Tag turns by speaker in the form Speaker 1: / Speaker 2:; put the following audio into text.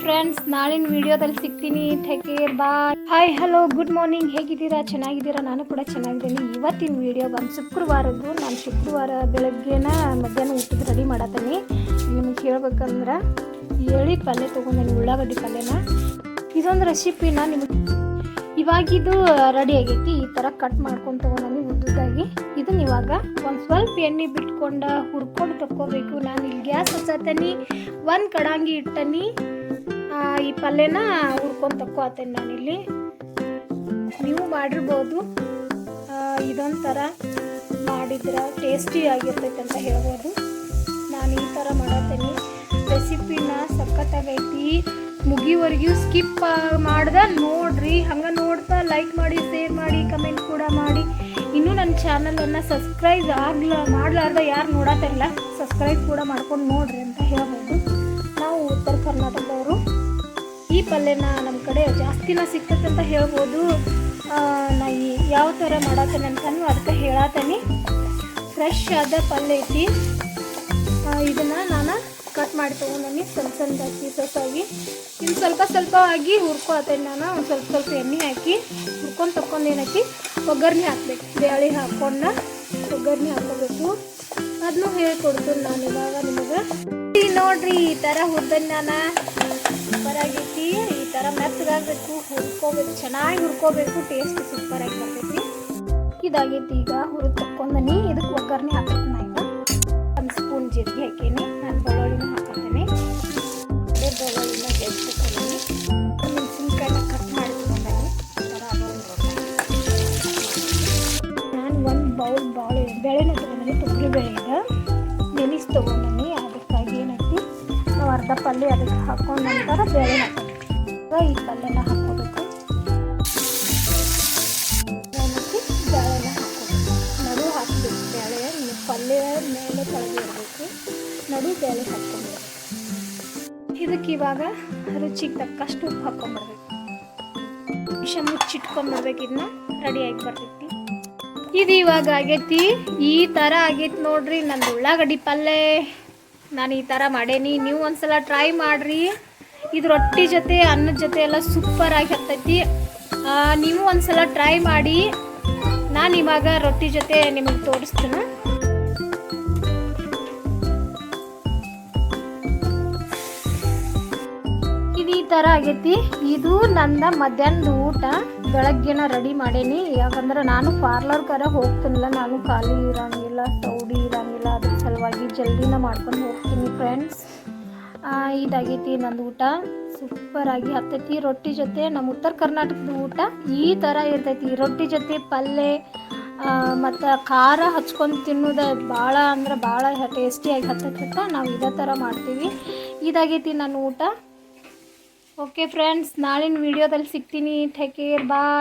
Speaker 1: Friends, ನಾಳಿನ ವಿಡಿಯೋದಲ್ಲಿ ಸಿಗ್ತೀನಿ. Take care, bye. Hi, hello, good morning. ಹೇಗಿದ್ದೀರಾ? ಚೆನ್ನಾಗಿದ್ದೀರಾ? ನಾನು ಕೂಡ ಚೆನ್ನಾಗಿದ್ದೀನಿ. ಇವತ್ತಿನ ವಿಡಿಯೋ ಬಂದು ಶುಕ್ರವಾರದ್ದು. ನಾನು ಶುಕ್ರವಾರ ಬೆಳಗ್ಗೆನ ಮಧ್ಯಾಹ್ನ ಊಟದ ರೆಡಿ ಮಾಡತ್ತೀನಿ. ನಿಮಗೆ ಹೇಳ್ಬೇಕಂದ್ರೆ ಎಳಿ ಪಲ್ಯ ತೊಗೊಂಡೇನಿ, ಉಳ್ಳಾಗಡ್ಡಿ ಪಲ್ಯನ. ಇದೊಂದು ರೆಸಿಪಿನ ನಿಮಗೆ ಇವಾಗಿದು ರೆಡಿ ಆಗೈತಿ. ಈ ಥರ ಕಟ್ ಮಾಡ್ಕೊಂಡು ತೊಗೊಂಡು ಉದ್ದದಾಗಿ ಇದನ್ನ ಇವಾಗ ಒಂದು ಸ್ವಲ್ಪ ಎಣ್ಣೆ ಬಿಟ್ಕೊಂಡು ಹುರ್ಕೊಂಡು ತಕ್ಕೋಬೇಕು. ನಾನು ಇಲ್ಲಿ ಗ್ಯಾಸ್ ಹಚ್ಚತೀನಿ, ಒಂದು ಕಡಾಂಗಿ ಇಟ್ಟನಿ. ಈ ಪಲ್ಯನ ಹುರ್ಕೊಂಡು ತಕ್ಕೋತೇನೆ ನಾನಿಲ್ಲಿ. ನೀವು ಮಾಡಿರ್ಬೋದು. ಇದೊಂಥರ ಮಾಡಿದ್ರೆ ಟೇಸ್ಟಿ ಆಗಿರ್ತೈತೆ ಅಂತ ಹೇಳ್ಬೋದು. ನಾನು ಈ ಥರ ಮಾಡತ್ತೀನಿ. ರೆಸಿಪಿನ ಸಖತ್ತಾಗೈತಿ. ಮುಗಿವರೆಗೂ ಸ್ಕಿಪ್ ಮಾಡ್ದೆ ನೋಡ್ರಿ. ಹಂಗೆ ನೋಡ್ತಾ ಲೈಕ್ ಮಾಡಿ, ಶೇರ್ ಮಾಡಿ, ಕಮೆಂಟ್ ಕೂಡ ಮಾಡಿ. ಇನ್ನೂ ನನ್ನ ಚಾನಲನ್ನು ಸಬ್ಸ್ಕ್ರೈಬ್ ಮಾಡಲಾರ್ದ ಯಾರು ನೋಡತ್ತಿರಲ್ಲ, ಸಬ್ಸ್ಕ್ರೈಬ್ ಕೂಡ ಮಾಡ್ಕೊಂಡು ನೋಡ್ರಿ ಅಂತ ಹೇಳ್ಬೋದು. ನಾವು ಉತ್ತರ ಕರ್ನಾಟಕದವರು. ಈ ಪಲ್ಯನ ನಮ್ಮ ಕಡೆ ಜಾಸ್ತಿನ ಸಿಗ್ತೈತೆ ಅಂತ ಹೇಳ್ಬೋದು. ನಾ ಯಾವ ಥರ ಮಾಡತ್ತೇನೆ ಅಂತಲೂ ಅದಕ್ಕೆ ಹೇಳತ್ತೀನಿ. ಫ್ರೆಶ್ ಆದ ಪಲ್ಯ ಐತಿ. ಇದನ್ನು ನಾನು ಕಟ್ ಮಾಡಿ ತೊಗೊಂಡು ಸಣ್ಣ ಪೀಸಸ್ ಆಗಿ ಇನ್ನು ಸ್ವಲ್ಪ ಆಗಿ ಹುರ್ಕೊಳ್ತೇನೆ. ನಾನು ಒಂದು ಸ್ವಲ್ಪ ಎಣ್ಣೆ ಹಾಕಿ ಹುರ್ಕೊಂಡು ತಕ್ಕೊಂಡು ಏನೈತಿ ಒಗ್ಗರಣೆ ಹಾಕ್ಬೇಕು. ಬೇಳೆ ಹಾಕ್ಕೊಂಡು ಒಗ್ಗರಣೆ ಹಾಕೋಬೇಕು. ಅದನ್ನು ಹೇಳ್ಕೊಡ್ತೀನಿ ನಾನು ಇವಾಗ ನಿಮಗೆ. ನೋಡ್ರಿ, ಈ ಥರ ಹುರ್ದನ್ನು ನಾನು ಸೂಪರಾಗೈತಿ. ಈ ಥರ ಮೆತ್ತಗಾಗಬೇಕು, ಹುರ್ಕೋಬೇಕು, ಚೆನ್ನಾಗಿ ಹುರ್ಕೋಬೇಕು. ಟೇಸ್ಟ್ ಸೂಪರಾಗಿ ಬರ್ತೈತಿ. ಇದಾಗೈತಿ. ಈಗ ಹುರಿದು ತಕ್ಕೊಂಡನಿ. ಇದಕ್ಕೆ ಒಗ್ಗರಣೆ ಹಾಕ್ತೀನಿ. ಈಗ ಒಂದು ಸ್ಪೂನ್ ಜೀರಿಗೆ ಹಾಕೀನಿ. ನಾನು ಬೆಳ್ಳುಳ್ಳಿನ ಹಾಕೋತೀನಿ. ಅದೇ ಬೆಳ್ಳುಳ್ಳಿನ ಬೇಯಿಸ್ಕೊತೀನಿ. ಮೆಣಸಿನ್ಕಾಯಿನ ಕಟ್ ಮಾಡಿ ತೊಗೊಂಡನಿ. ಈ ಥರ ನಾನು ಒಂದು ಬೌಲ್ ಬೇಳೆನ ತೊಗೊಂಡನಿ. ತೊಗರಿ ಬೇಳೆಗೆ ನೆನೆಸಿ ತೊಗೊಂಡನಿ. ಅದಕ್ಕಾಗಿ ಏನೈತಿ, ನಾವು ಅರ್ಧ ಪಲ್ಯ ಅದಕ್ಕೆ ಹಾಕೊಂಡ ನಂತರ ಬೇಳೆ ಹಾಕೋಬೇಕು. ಈ ಪಲ್ಯನ ಹಾಕ್ಕೋಬೇಕು. ಬೇಳೆನ ಹಾಕ್ಕೋಬೇಕು. ನಡು ಹಾಕಬೇಕು. ಬೇಳೆ ಪಲ್ಯ ಮೇಲೆ ಕೆಳಗೆ ಇರಬೇಕು. ನಡು ಬೇಳೆ ಹಾಕ್ಕೊಂಡ್ಬೇಕು. ಇದಕ್ಕೆ ಇವಾಗ ರುಚಿಗೆ ತಕ್ಕಷ್ಟು ಉಪ್ಪು ಹಾಕ್ಕೊಂಡ್ಬಿಡ್ಬೇಕು. ವಿಷ ಮುಚ್ಚಿಟ್ಕೊಂಡ್ಬಿಡ್ಬೇಕು. ಇದನ್ನ ರೆಡಿಯಾಗಿ ಬರ್ತೈತಿ. ಇದು ಇವಾಗ ಆಗೈತಿ. ಈ ಥರ ಆಗೈತಿ ನೋಡ್ರಿ ನನ್ನ ಉಳ್ಳಾಗಡ್ಡಿ ಪಲ್ಯ. ನಾನು ಈ ಥರ ಮಾಡೇನಿ. ನೀವು ಒಂದ್ಸಲ ಟ್ರೈ ಮಾಡಿರಿ. ಇದು ರೊಟ್ಟಿ ಜೊತೆ, ಅನ್ನದ ಜೊತೆ ಎಲ್ಲ ಸೂಪರಾಗಿ ಹತ್ತೈತಿ. ನೀವು ಒಂದ್ಸಲ ಟ್ರೈ ಮಾಡಿ. ನಾನು ಇವಾಗ ರೊಟ್ಟಿ ಜೊತೆ ನಿಮಗೆ ತೋರಿಸ್ತೀನಿ. ಇದು ಈ ಥರ ಆಗೈತಿ. ಇದು ನನ್ನ ಮಧ್ಯಾಹ್ನದ ಊಟ. ಬೆಳಗ್ಗೆನ ರೆಡಿ ಮಾಡೇನಿ. ಯಾಕಂದ್ರೆ ನಾನು ಪಾರ್ಲರ್ ಕರೆ ಹೋಗ್ತೀನಿಲ್ಲ. ನಾನು ಖಾಲಿ ಇರೋಂಗಿಲ್ಲ, ಸೌಡಿ ಇರೋಂಗಿಲ್ಲ. ಅದ್ರ ಸಲುವಾಗಿ ಜಲ್ದಿನ ಮಾಡ್ಕೊಂಡು ಹೋಗ್ತೀನಿ ಫ್ರೆಂಡ್ಸ್. ಇದಾಗೈತಿ ನಂದು ಊಟ. ಸೂಪರಾಗಿ ಹತ್ತೈತಿ. ರೊಟ್ಟಿ ಜೊತೆ ನಮ್ಮ ಉತ್ತರ ಕರ್ನಾಟಕದ ಊಟ ಈ ಥರ ಇರ್ತೈತಿ. ರೊಟ್ಟಿ ಜೊತೆ ಪಲ್ಯ ಮತ್ತು ಖಾರ ಹಚ್ಕೊಂಡು ತಿನ್ನೋದು ಭಾಳ ಅಂದ್ರೆ ಭಾಳ ಟೇಸ್ಟಿಯಾಗಿ ಹತ್ತೈತಿ. ನಾವು ಇದೇ ಥರ ಮಾಡ್ತೀವಿ. ಇದಾಗೈತಿ ನನ್ನ ಊಟ. ಓಕೆ ಫ್ರೆಂಡ್ಸ್, ನಾಳಿನ ವಿಡಿಯೋದಲ್ಲಿ ಸಿಗ್ತೀನಿ. ಟೇಕ್ ಕೇರ್, ಬಾಯ್.